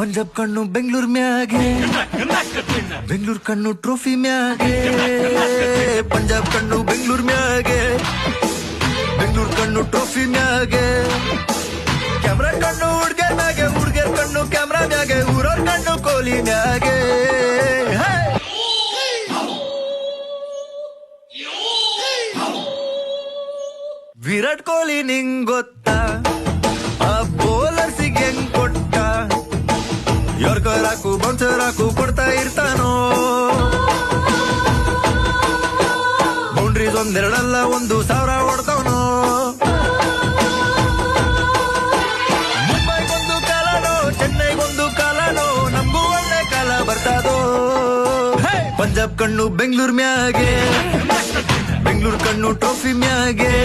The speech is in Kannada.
ಪಂಜಾಬ್ ಕಣ್ಣು ಬೆಂಗಳೂರು ಮ್ಯಾಗೆ, ಬೆಂಗಳೂರು ಕಣ್ಣು ಟ್ರೋಫಿ ಮ್ಯಾಗೆ. ಪಂಜಾಬ್ ಕಣ್ಣು ಬೆಂಗಳೂರು ಮ್ಯಾಗೆ, ಬೆಂಗಳೂರು ಕಣ್ಣು ಟ್ರೋಫಿ ಮ್ಯಾಗೆ. ಕ್ಯಾಮ್ರಾ ಕಣ್ಣು ಹುಡ್ಗರ್ ಮ್ಯಾಗೆ, ಹುಡ್ಗರ್ ಕಣ್ಣು ಕ್ಯಾಮ್ರಾ ಮ್ಯಾಗೆ, ಊರವ್ರ ಕಣ್ಣು ಕೋಹ್ಲಿ ಮ್ಯಾಗೆ. ವಿರಾಟ್ ಕೊಹ್ಲಿ ನಿಂಗ್ ಗೊತ್ತಾ, ಆ ಬೌಲರ್ಸಿಗೆ ಹೆಂಗ್ ಕೊಟ್ಟ, ಯಾರ್ಕರ್ ಹಾಕು ಬೌನ್ಸರ್ ಹಾಕು ಕೊಡ್ತಾ ಇರ್ತಾನೋ. ಬೌಂಡ್ರೀಸ್ ಒಂದೆರಡಲ್ಲ 1,000 ಹೊಡ್ತಾವನೋ. ಮುಂಬೈಗೊಂದು ಕಾಲನೋ, ಚೆನ್ನೈಗೊಂದು ಕಾಲನೋ, ನಮ್ಗೂ ಒಳ್ಳೆ ಕಾಲ ಬರ್ತದೋ. ಪಂಜಾಬ್ ಕಣ್ಣು ಬೆಂಗಳೂರು ಮ್ಯಾಗೆ, ಬೆಂಗಳೂರು ಕಣ್ಣು ಟ್ರೋಫಿ ಮ್ಯಾಗೆ.